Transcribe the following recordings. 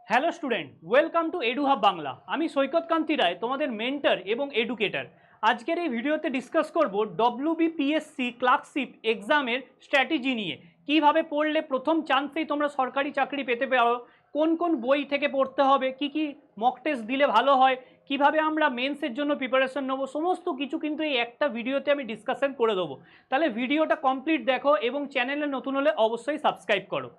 Hello student, welcome to এডুহাব Bangla. আমি সৈকত কান্তি রায়, তোমাদের mentor এবং এডুকেটর। আজকের এই ভিডিওতে ডিসকাস করব ডব্লিউবিপিএসসি ক্লার্কশিপ এক্সামের স্ট্র্যাটেজি নিয়ে। কিভাবে পড়লে প্রথম চান্সেই তোমরা সরকারি চাকরি পেতে পারো, কোন কোন বই থেকে পড়তে হবে, কি কি মক টেস্ট দিলে ভালো হয়, কিভাবে আমরা মেন্সের জন্য প্রিপারেশন নেবো, সমস্ত কিছু কিন্তু এই একটা ভিডিওতে আমি ডিসকাশন করে দেবো। তাহলে ভিডিওটা কমপ্লিট দেখো এবং চ্যানেলে নতুন হলে অবশ্যই সাবস্ক্রাইব করো।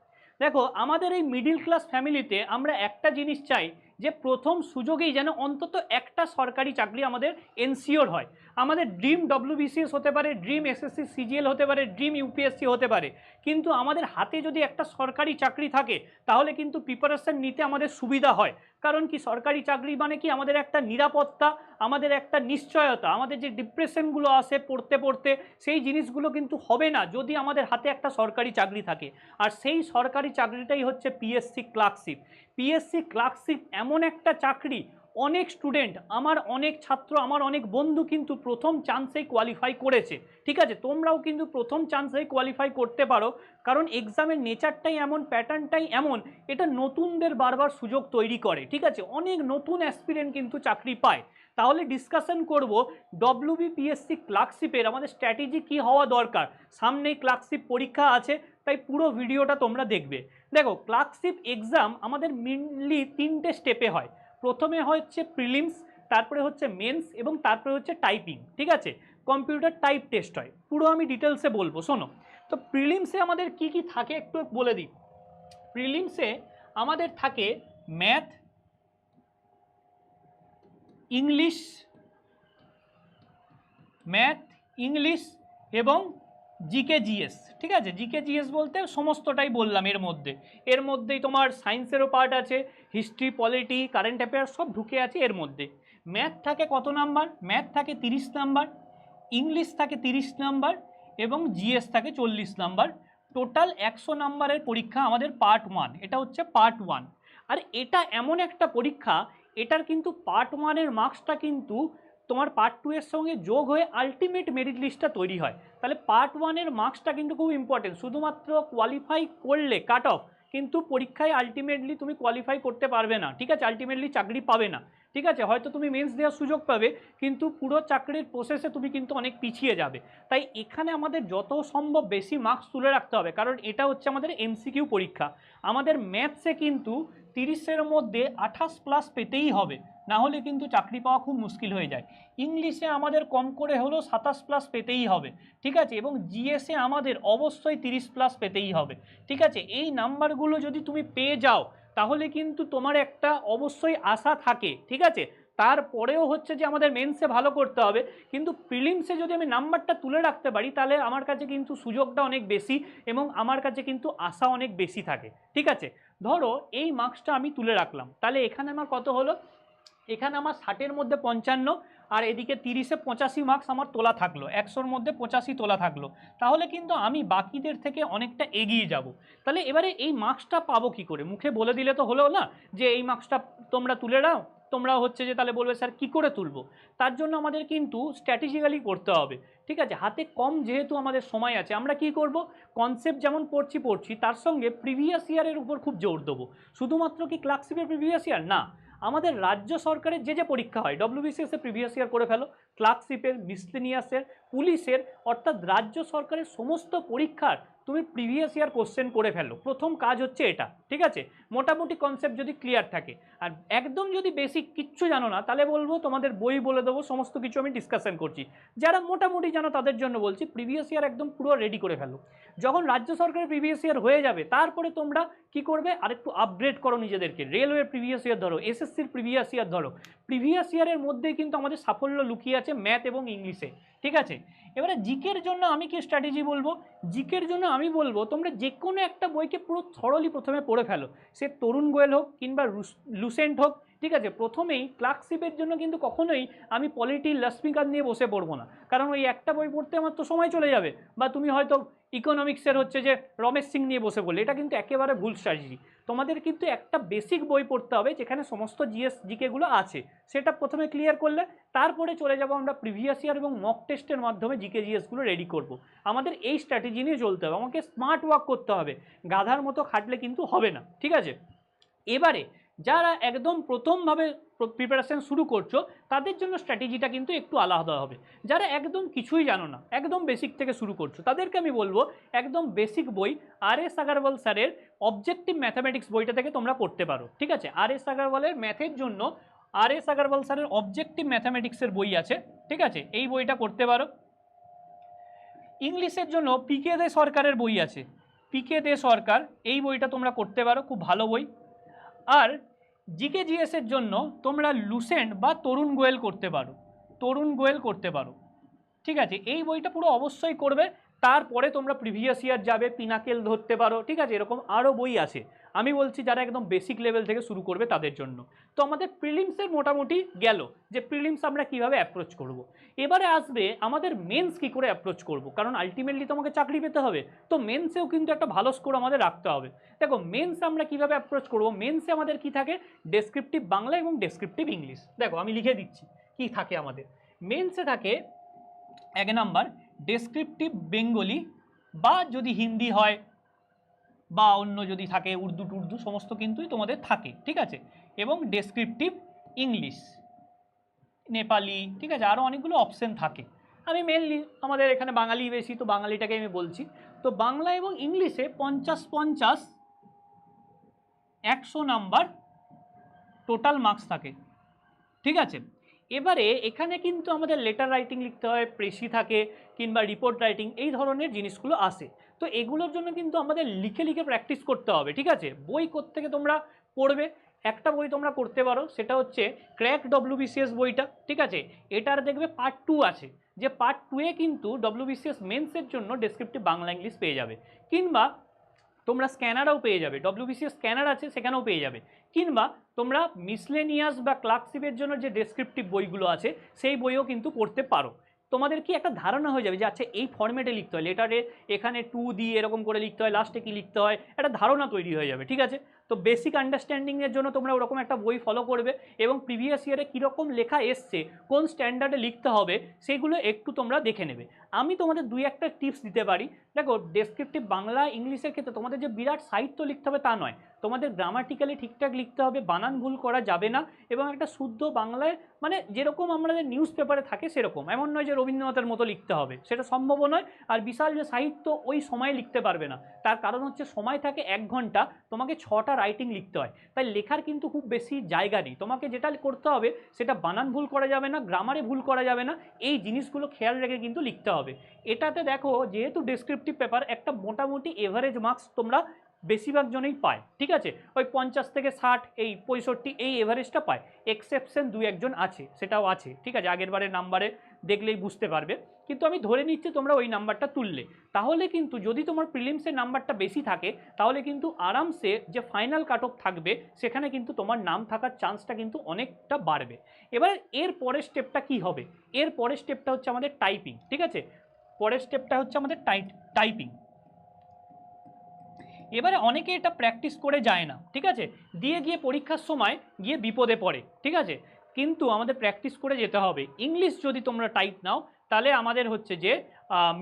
দেখো, আমাদের এই মিডিল ক্লাস ফ্যামিলিতে আমরা একটা জিনিস চাই যে প্রথম সুযোগেই যেন অন্তত একটা সরকারি চাকরি আমাদের এনসিওর হয়। আমাদের ড্রিম ডব্লিউবিসিএস হতে পারে, ড্রিম এসএসসি সিজিএল হতে পারে, ড্রিম ইউপিএসসি হতে পারে, কিন্তু আমাদের হাতে যদি একটা সরকারি চাকরি থাকে তাহলে কিন্তু প্রিপারেশন নিতে আমাদের সুবিধা হয়। কারণ কি, সরকারি চাকরি মানে কি আমাদের একটা নিরাপত্তা, আমাদের একটা নিশ্চয়তা। আমাদের যে ডিপ্রেশনগুলো আসে পড়তে পড়তে, সেই জিনিসগুলো কিন্তু হবে না যদি আমাদের হাতে একটা সরকারি চাকরি থাকে। আর সেই সরকারি চাকরিটাই হচ্ছে পিএসসি ক্লার্কশিপ। পিএসসি ক্লার্কশিপ এমন একটা চাকরি, অনেক স্টুডেন্ট, আমার অনেক ছাত্র, আমার অনেক বন্ধু কিন্তু প্রথম চান্সেই কোয়ালিফাই করেছে। ঠিক আছে, তোমরাও কিন্তু প্রথম চান্সেই কোয়ালিফাই করতে পারো, কারণ এক্সামের নেচারটাই এমন, প্যাটার্নটাই এমন, এটা নতুনদের বারবার সুযোগ তৈরি করে। ঠিক আছে, অনেক নতুন অ্যাসপিরেন্ট কিন্তু চাকরি পায়। তাহলে ডিসকাশন করব ডব্লিউবিপিএসসি ক্লার্কশিপের আমাদের স্ট্র্যাটেজি কী হওয়া দরকার। সামনেই ক্লার্কশিপ পরীক্ষা আছে, তাই পুরো ভিডিওটা তোমরা দেখবে। দেখো, ক্লার্কশিপ এক্সাম আমাদের মেনলি তিনটে স্টেপে হয়। প্রথমে হচ্ছে প্রিলিমস, তারপরে হচ্ছে মেন্স এবং তারপরে হচ্ছে টাইপিং। ঠিক আছে, কম্পিউটার টাইপ টেস্ট হয়। পুরো আমি ডিটেলসে বলবো, শোনো। তো প্রিলিমসে আমাদের কি কি থাকে একটু বলে দিই। প্রিলিমসে আমাদের থাকে ম্যাথ, ইংলিশ, এবং জিকে জিএস। ঠিক আছে, জিকে জিএস বলতে সমস্তটাই বললাম। এর মধ্যেই তোমার সায়েন্সেরও পার্ট আছে, হিস্ট্রি, পলিটি, কারেন্ট অ্যাফেয়ার্স সব ঢুকে আছে এর মধ্যে। ম্যাথ থাকে কত নাম্বার? ম্যাথ থাকে 30 নাম্বার, ইংলিশ থাকে 30 নাম্বার এবং জিএস থাকে 40 নাম্বার। টোটাল 100 নাম্বারের পরীক্ষা আমাদের পার্ট 1। এটা হচ্ছে পার্ট 1। আর এটা এমন একটা পরীক্ষা, এটার কিন্তু পার্ট 1-এর মার্কসটা কিন্তু তোমার পার্ট 2 এর সঙ্গে যোগ হয়ে আলটিমেট মেরিট লিস্টটা তৈরি হয়। তাহলে পার্ট 1-এর মার্কসটা কিন্তু খুব ইম্পর্টেন্ট। শুধুমাত্র কোয়ালিফাই করলে কাট অফ, কিন্তু পরীক্ষায় আলটিমেটলি তুমি কোয়ালিফাই করতে পারবে না। ঠিক আছে, আলটিমেটলি চাকরি পাবে না। ঠিক আছে, হয়তো তুমি মেন্স দেওয়ার সুযোগ পাবে, কিন্তু পুরো চাকরির প্রসেসে তুমি কিন্তু অনেক পিছিয়ে যাবে। তাই এখানে আমাদের যত সম্ভব বেশি মার্কস তুলে রাখতে হবে, কারণ এটা হচ্ছে আমাদের এমসিকিউ পরীক্ষা। আমাদের ম্যাথসে কিন্তু 30-এর মধ্যে 28+ পেতেই হবে, না হলে কিন্তু চাকরি পাওয়া খুব মুশকিল হয়ে যায়। ইংলিশে আমাদের কম করে হলেও 27+ পেতেই হবে। ঠিক আছে, এবং জিএসে আমাদের অবশ্যই 30+ পেতেই হবে। ঠিক আছে, এই নাম্বারগুলো যদি তুমি পেয়ে যাও তাহলে কিন্তু তোমার একটা অবশ্যই আশা থাকে। ঠিক আছে, তারপরেও হচ্ছে যে আমাদের মেন্সে ভালো করতে হবে, কিন্তু প্রিলিমসে যদি আমি নাম্বারটা তুলে রাখতে পারি তাহলে আমার কাছে কিন্তু সুযোগটা অনেক বেশি এবং আমার কাছে কিন্তু আশা অনেক বেশি থাকে। ঠিক আছে, ধরো এই মার্কসটা আমি তুলে রাখলাম, তাহলে এখানে আমার কত হলো? এখানে আমার 60-এর মধ্যে 55 আর এদিকে 30-এ 85 মার্কস আমার তোলা থাকলো, 100-র মধ্যে 85 তোলা থাকলো। তাহলে কিন্তু আমি বাকিদের থেকে অনেকটা এগিয়ে যাব। তাহলে এবারে এই মার্কসটা পাবো কি করে? মুখে বলে দিলে তো হলো না যে এই মার্কসটা তোমরা তুলে নাও। তোমরা হচ্ছে যে তাহলে বলবে স্যার কী করে তুলবো? তার জন্য আমাদের কিন্তু স্ট্র্যাটেজিক্যালি করতে হবে। ঠিক আছে, হাতে কম যেহেতু আমাদের সময় আছে, আমরা কি করব? কনসেপ্ট যেমন পড়ছি তার সঙ্গে প্রিভিয়াস ইয়ারের উপর খুব জোর দেবো। শুধুমাত্র কি ক্লার্কশিপের প্রিভিয়াস ইয়ার না, আমাদের রাজ্য সরকারের যে পরীক্ষা হয় ডব্লিউবিসিএস এর প্রিভিয়াস ইয়ার করে ফেলো, ক্লার্কশিপের, মিসলেনিয়াসের, পুলিশের, অর্থাৎ রাজ্য সরকারের সমস্ত পরীক্ষার তুমি প্রিভিয়াস ইয়ার কোশ্চেন করে ফেলো। প্রথম কাজ হচ্ছে এটা। ঠিক আছে, মোটামুটি কনসেপ্ট যদি ক্লিয়ার থাকে। আর একদম যদি বেসিক কিচ্ছু জানো না তাহলে বলবো তোমাদের বই বলে দেবো, সমস্ত কিছু আমি ডিসকাশন করছি। যারা মোটামুটি জানো তাদের জন্য বলছি, প্রিভিয়াস ইয়ার একদম পুরো রেডি করে ফেলো। যখন রাজ্য সরকারের প্রিভিয়াস ইয়ার হয়ে যাবে তারপরে তোমরা কি করবে? আরেকটু আপগ্রেড করো নিজেদেরকে। রেলওয়ের প্রিভিয়াস ইয়ার ধরো, এসএসসির প্রিভিয়াস ইয়ার ধরো। প্রিভিয়াস ইয়ারের মধ্যেই কিন্তু আমাদের সাফল্য লুকিয়ে আছে ম্যাথ এবং ইংলিশে। ঠিক আছে, এবারে জিকের জন্য আমি কি স্ট্র্যাটেজি বলবো? জিকের জন্য আমি বলবো তোমরা যে কোনো একটা বইকে পুরো থরলি প্রথমে পড়ে ফেলো। সে তরুণ গোয়েল হোক কিংবা লুসেন্ট হোক। ঠিক আছে, প্রথমেই ক্লার্কশিপের জন্য কিন্তু কখনোই আমি পলিটি, লক্ষ্মীকান্ত নিয়ে বসে পড়বো না, কারণ ওই একটা বই পড়তে আমার তো সময় চলে যাবে। বা তুমি হয়তো ইকোনমিক্সের হচ্ছে যে রমেশ সিং নিয়ে বসে পড়লে, এটা কিন্তু একেবারে ভুল স্ট্র্যাটেজি। তোমাদের কিন্তু একটা বেসিক বই পড়তে হবে যেখানে সমস্ত জিএস জিকেগুলো আছে, সেটা প্রথমে ক্লিয়ার করলে তারপরে চলে যাব আমরা প্রিভিয়াস ইয়ার এবং মক টেস্টের মাধ্যমে জিকে জিএসগুলো রেডি করব। আমাদের এই স্ট্র্যাটেজি নিয়ে চলতে হবে, আমাকে স্মার্ট ওয়ার্ক করতে হবে। গাধার মতো খাটলে কিন্তু হবে না। ঠিক আছে, এবারে যারা একদম প্রথমভাবে প্রিপারেশন শুরু করছো তাদের জন্য স্ট্র্যাটেজিটা কিন্তু একটু আলাদা হবে। যারা একদম কিছুই জানো না, একদম বেসিক থেকে শুরু করছো, তাদেরকে আমি বলবো একদম বেসিক বই আর.এস. আগরওয়াল স্যারের অবজেক্টিভ ম্যাথামেটিক্স বইটা থেকে তোমরা পড়তে পারো। ঠিক আছে, আর.এস. আগরওয়ালের ম্যাথের জন্য আর.এস. আগরওয়াল স্যারের অবজেক্টিভ ম্যাথামেটিক্সের বই আছে। ঠিক আছে, এই বইটা পড়তে পারো। ইংলিশের জন্য পিকে দে সরকারের বই আছে, পিকে দে সরকার, এই বইটা তোমরা করতে পারো, খুব ভালো বই। আর জিকে জিএসের জন্য তোমরা লুসেন্ট বা তরুণ গোয়েল করতে পারো, তরুণ গোয়েল করতে পারো। ঠিক আছে, এই বইটা পুরো অবশ্যই করবে। তারপরে তোমরা প্রিভিয়াস ইয়ার যাবে, পিনাকেল ধরতে পারো। ঠিক আছে, এরকম আরও বই আছে। আমি বলছি যারা একদম বেসিক লেভেল থেকে শুরু করবে তাদের জন্য। তো আমাদের প্রিলিমসের মোটামুটি গেল যে প্রিলিমস আমরা কিভাবে অ্যাপ্রোচ করব। এবারে আসবে আমাদের মেন্স কি করে অ্যাপ্রোচ করব, কারণ আলটিমেটলি তোমাকে চাকরি পেতে হবে। তো মেন্সেও কিন্তু একটা ভালো স্কোর আমাদের রাখতে হবে। দেখো মেন্স আমরা কিভাবে অ্যাপ্রোচ করব, মেন্সে আমাদের কি থাকে, ডেসক্রিপটিভ বাংলা এবং ডেসক্রিপটিভ ইংলিশ। দেখো আমি লিখে দিচ্ছি কি থাকে আমাদের। মেন্সে থাকে 1 নাম্বার ডেসক্রিপটিভ বেঙ্গলি, বা যদি হিন্দি হয় বা অন্য যদি থাকে উর্দু টুর্দু সমস্ত কিন্তুই তোমাদের থাকে। ঠিক আছে, এবং ডেসক্রিপটিভ ইংলিশ, নেপালি। ঠিক আছে, আরও অনেকগুলো অপশন থাকে। আমি মেনলি আমাদের এখানে বাঙালি বেশি, তো বাঙালিটাকে আমি বলছি। তো বাংলা এবং ইংলিশে 50-50 100 নাম্বার টোটাল মার্কস থাকে। ঠিক আছে, এবারে এখানে কিন্তু আমাদের লেটার রাইটিং লিখতে হয়, প্রেসি থাকে, কিংবা রিপোর্ট রাইটিং, এই ধরনের জিনিসগুলো আসে। তো এগুলোর জন্য কিন্তু আমাদের লিখে লিখে প্র্যাকটিস করতে হবে। ঠিক আছে, বই কোত্থেকে তোমরা পড়বে, একটা বই তোমরা করতে পারো, সেটা হচ্ছে ক্র্যাক ডব্লিউবিসিএস বইটা। ঠিক আছে, এটার দেখবে পার্ট 2 আছে, যে পার্ট 2-এ কিন্তু ডব্লিউবিসিএস মেন্সের জন্য ডেসক্রিপটিভ বাংলা ইংলিশ পেয়ে যাবে। কিংবা তোমরা স্ক্যানারও পেয়ে যাবে, ডব্লিউবিসিএস স্ক্যানার আছে সেখানেও পেয়ে যাবে। কিংবা তোমরা মিসলেনিয়াস বা ক্লার্কশিপের জন্য যে ডেসক্রিপটিভ বইগুলো আছে সেই বইও কিন্তু পড়তে পারো। তোমাদের কি একটা ধারণা হয়ে যাবে যে আচ্ছা এই ফর্মেটে লিখতে হয়, লেটারে এখানে 2 দিয়ে এরকম করে লিখতে হয়, লাস্টে কি লিখতে হয়, একটা ধারণা তৈরি হয়ে যাবে। ঠিক আছে, তো বেসিক আন্ডারস্ট্যান্ডিংয়ের জন্য তোমরা ওরকম একটা বই ফলো করবে, এবং প্রিভিয়াস ইয়ারে কীরকম লেখা এসছে, কোন স্ট্যান্ডার্ডে লিখতে হবে, সেগুলো একটু তোমরা দেখে নেবে। আমি তোমাদের 2-1টা টিপস দিতে পারি। দেখো ডেসক্রিপটিভ বাংলা ইংলিশের ক্ষেত্রে তোমাদের যে বিরাট সাহিত্য লিখতে হবে তা নয়, তোমাদের গ্রামাটিক্যালি ঠিকঠাক লিখতে হবে, বানান ভুল করা যাবে না, এবং একটা শুদ্ধ বাংলায় মানে যেরকম আমাদের নিউজ পেপারে থাকে সেরকম, এমন নয় যে রবীন্দ্রনাথের মতো লিখতে হবে, সেটা সম্ভব নয়। আর বিশাল যে সাহিত্য ওই সময় লিখতে পারবে না, তার কারণ হচ্ছে সময় থাকে 1 ঘন্টা, তোমাকে 6টা রাইটিং লিখতে হয়, তাই লেখার কিন্তু খুব বেশি জায়গা নেই। তোমাকে যেটা করতে হবে সেটা বানান ভুল করা যাবে না, গ্রামারে ভুল করা যাবে না, এই জিনিসগুলো খেয়াল রেখে কিন্তু লিখতে হবে। এটাতে দেখো যেহেতু ডেসক্রিপটিভ পেপার, একটা মোটামুটি এভারেজ মার্কস তোমরা বেশিরভাগ জনেই পায়। ঠিক আছে, ওই 50 থেকে 60, এই 65, এই এভারেজটা পায়। এক্সেপশন 2-1 জন আছে, সেটাও আছে। ঠিক আছে, আগের বারের নাম্বারে দেখলেই বুঝতে পারবে, কিন্তু আমি ধরে নিচ্ছি তোমরা ওই নাম্বারটা তুললে। তাহলে কিন্তু যদি তোমার প্রিলিমসের নাম্বারটা বেশি থাকে, তাহলে কিন্তু আরামসে যে ফাইনাল কাট অফ থাকবে সেখানে কিন্তু তোমার নাম থাকার চান্সটা কিন্তু অনেকটা বাড়বে। এবার এর পরের স্টেপটা কি হবে, এর পরের স্টেপটা হচ্ছে আমাদের টাইপিং। ঠিক আছে, পরের স্টেপটা হচ্ছে আমাদের টাইপিং। এবারে অনেকে এটা প্র্যাকটিস করে যায় না। ঠিক আছে, দিয়ে গিয়ে পরীক্ষার সময় গিয়ে বিপদে পড়ে। ঠিক আছে, কিন্তু আমাদের প্র্যাকটিস করে যেতে হবে। ইংলিশ যদি তোমরা টাইপ নাও, তাহলে আমাদের হচ্ছে যে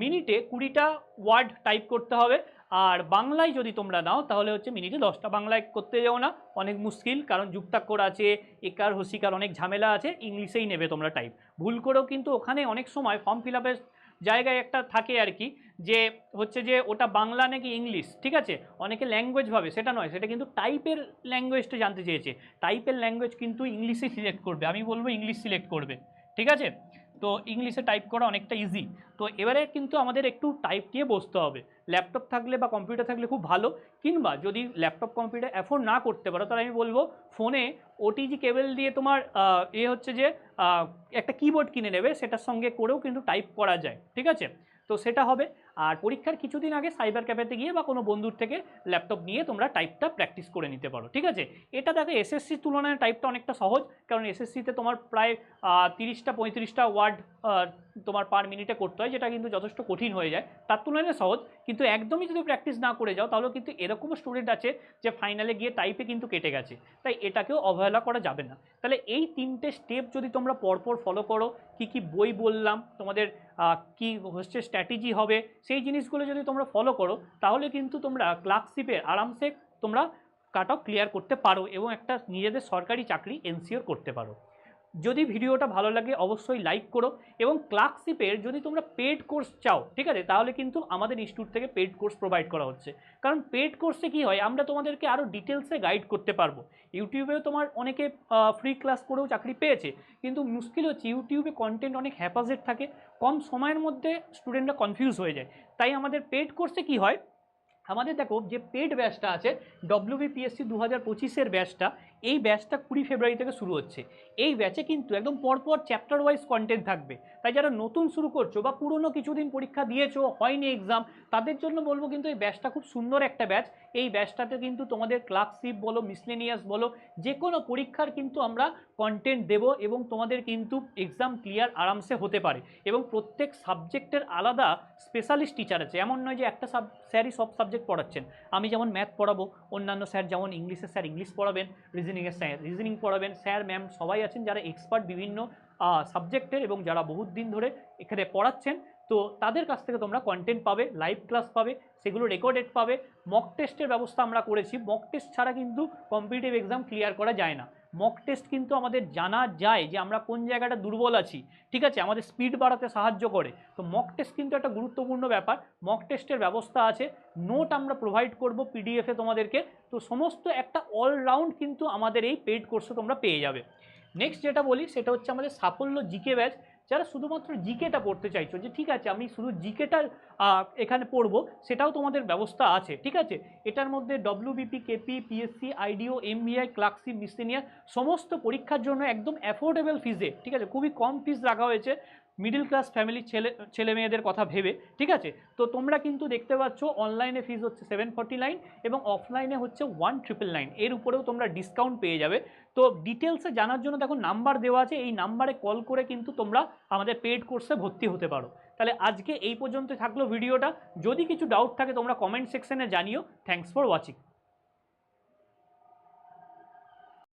মিনিটে 20টা ওয়ার্ড টাইপ করতে হবে। আর বাংলায় যদি তোমরা নাও তাহলে হচ্ছে মিনিটে 10টা। বাংলায় করতে যাও না, অনেক মুশকিল, কারণ যুক্তাক্ষর আছে, একার হসিকার অনেক ঝামেলা আছে। ইংলিশেই নেবে তোমরা টাইপ। ভুল করেও কিন্তু ওখানে অনেক সময় ফর্ম ফিল আপের জায়গায় একটা থাকে আর কি, যে হচ্ছে যে ওটা বাংলা নাকি ইংলিশ। ঠিক আছে, অনেকে ল্যাঙ্গুয়েজ ভাবে, সেটা নয়, সেটা কিন্তু টাইপের ল্যাঙ্গুয়েজটা জানতে চেয়েছে। টাইপের ল্যাঙ্গুয়েজ কিন্তু ইংলিশে সিলেক্ট করবে, আমি বলবো ইংলিশ সিলেক্ট করবে। ঠিক আছে, তো ইংলিশে টাইপ করা অনেকটা ইজি। তো এবারে কিন্তু আমাদের একটু টাইপ নিয়ে বসতে হবে। ল্যাপটপ থাকলে বা কম্পিউটার থাকলে খুব ভালো, কিংবা যদি ল্যাপটপ কম্পিউটার অ্যাফোর্ড না করতে পারো তাহলে আমি বলবো ফোনে ওটিজি কেবল দিয়ে তোমার হচ্ছে যে একটা কিবোর্ড কিনে নেবে, সেটার সঙ্গে করেও কিন্তু টাইপ করা যায়। ঠিক আছে, তো সেটা হবে। আর পরীক্ষার কিছুদিন আগে সাইবার ক্যাফেতে গিয়ে বা কোনো বন্ধুর থেকে ল্যাপটপ নিয়ে তোমরা টাইপটা প্র্যাকটিস করে নিতে পারো। ঠিক আছে, এটা দেখো এসএসসির তুলনায় টাইপটা অনেকটা সহজ, কারণ এসএসসিতে তোমার প্রায় 30-35টা ওয়ার্ড তোমার পার মিনিটে করতে হয়, যেটা কিন্তু যথেষ্ট কঠিন হয়ে যায়। তার তুলনায় সহজ, কিন্তু একদমই যদি প্র্যাকটিস না করে যাও তাহলে কিন্তু এরকমও স্টুডেন্ট আছে যে ফাইনালে গিয়ে টাইপে কিন্তু কেটে গেছে। তাই এটাকেও অবহেলা করা যাবে না। তাহলে এই 3টে স্টেপ যদি তোমরা পরপর ফলো করো, কি বই বললাম তোমাদের, কি হচ্ছে স্ট্র্যাটেজি হবে, সেই জিনিসগুলো যদি তোমরা ফলো করো, তাহলে কিন্তু তোমরা ক্লার্কশিপে আরামসে তোমরা কাট অফ ক্লিয়ার করতে পারো এবং একটা নিজেদের সরকারি চাকরি এনসিওর করতে পারো। যদি ভিডিওটা ভালো লাগে অবশ্যই লাইক করো, এবং ক্লার্কশিপের যদি তোমরা পেড কোর্স চাও, ঠিক আছে, তাহলে কিন্তু আমাদের ইনস্টিটিউট থেকে পেড কোর্স প্রোভাইড করা হচ্ছে। কারণ পেড কোর্সে কি হয়, আমরা তোমাদেরকে আরও ডিটেলসে গাইড করতে পারবো। ইউটিউবেও তোমার অনেকে ফ্রি ক্লাস করেও চাকরি পেয়েছে, কিন্তু মুশকিল হচ্ছে ইউটিউবে কন্টেন্ট অনেক হ্যাপাজেট থাকে, কম সময়ের মধ্যে স্টুডেন্টরা কনফিউজ হয়ে যায়। তাই আমাদের পেড কোর্সে কি হয়, আমাদের দেখো যে পেড ব্যাচটা আছে WBPSC 2025-এর ব্যাচটা, এই ব্যাচটা 20 ফেব্রুয়ারি থেকে শুরু হচ্ছে। এই ব্যাচে কিন্তু একদম পরপর চ্যাপ্টার ওয়াইজ কন্টেন্ট থাকবে। তাই যারা নতুন শুরু করছো বা পুরনো কিছুদিন পরীক্ষা দিয়েছো, হয়নি এক্সাম, তাদের জন্য বলবো কিন্তু এই ব্যাচটা খুব সুন্দর একটা ব্যাচ। এই ব্যাচটাতে কিন্তু তোমাদের ক্লার্কশিপ বলো, মিসলেনিয়াস বলো, যে কোনো পরীক্ষার কিন্তু আমরা কন্টেন্ট দেবো এবং তোমাদের কিন্তু এক্সাম ক্লিয়ার আরামসে হতে পারে। এবং প্রত্যেক সাবজেক্টের আলাদা স্পেশালিস্ট টিচার আছে, এমন নয় যে একটা স্যারই সব সাবজেক্ট পড়াচ্ছেন। আমি যেমন ম্যাথ পড়াবো, অন্যান্য স্যার যেমন ইংলিশের স্যার ইংলিশ পড়াবেন, রিজনিংয়ের স্যার রিজনিং পড়াবেন, স্যার ম্যাম সবাই আছেন যারা এক্সপার্ট বিভিন্ন সাবজেক্টের এবং যারা বহুত দিন ধরে এখানে পড়াচ্ছেন। তো তাদের কাছ থেকে তোমরা কন্টেন্ট পাবে, লাইভ ক্লাস পাবে, সেগুলো রেকর্ডেড পাবে। মক টেস্টের ব্যবস্থা আমরা করেছি, মক টেস্ট ছাড়া কিন্তু কম্পিটিটিভ এক্সাম ক্লিয়ার করা যায় না। মক টেস্ট কিন্তু আমাদের জানা যায় যে আমরা কোন জায়গাটা দুর্বল আছি, ঠিক আছে, আমাদের স্পিড বাড়াতে সাহায্য করে। তো মক টেস্ট কিন্তু একটা গুরুত্বপূর্ণ ব্যাপার। মক টেস্টের ব্যবস্থা আছে, নোট আমরা প্রোভাইড করব পিডিএফে তোমাদেরকে। তো সমস্ত একটা অলরাউন্ড কিন্তু আমাদের এই পেইড কোর্সে তোমরা পেয়ে যাবে। নেক্সট যেটা বলি সেটা হচ্ছে আমাদের সাফল্য জিকে ব্যাচ। যারা শুধুমাত্র জিকেটা পড়তে চাইছো, যে ঠিক আছে আমি শুধু জিকেটা এখানে পড়বো, সেটাও তোমাদের ব্যবস্থা আছে, ঠিক আছে। এটার মধ্যে WBP, KP, PSC, IDO, MBI, clerkship, miscellaneous সমস্ত পরীক্ষার জন্য একদম অ্যাফোর্ডেবল ফিজে, ঠিক আছে, খুবই কম ফিস রাখা হয়েছে মিডল ক্লাস ফ্যামিলির ছেলে মেয়েদের কথা ভেবে, ঠিক আছে। তো তোমরা কিন্তু দেখতে পাচ্ছ অনলাইনে ফিজ হচ্ছে 749 এবং অফলাইনে হচ্ছে 1999, এর উপরেও তোমরা ডিসকাউন্ট পেয়ে যাবে। তো ডিটেলসে জানার জন্য দেখো নাম্বার দেওয়া আছে, এই নাম্বারে কল করে কিন্তু তোমরা আমাদের পেড কোর্সে ভর্তি হতে পারো। তাহলে আজকে এই পর্যন্ত থাকলো ভিডিওটা। যদি কিছু ডাউট থাকে তোমরা কমেন্ট সেকশনে জানিও। Thanks for watching.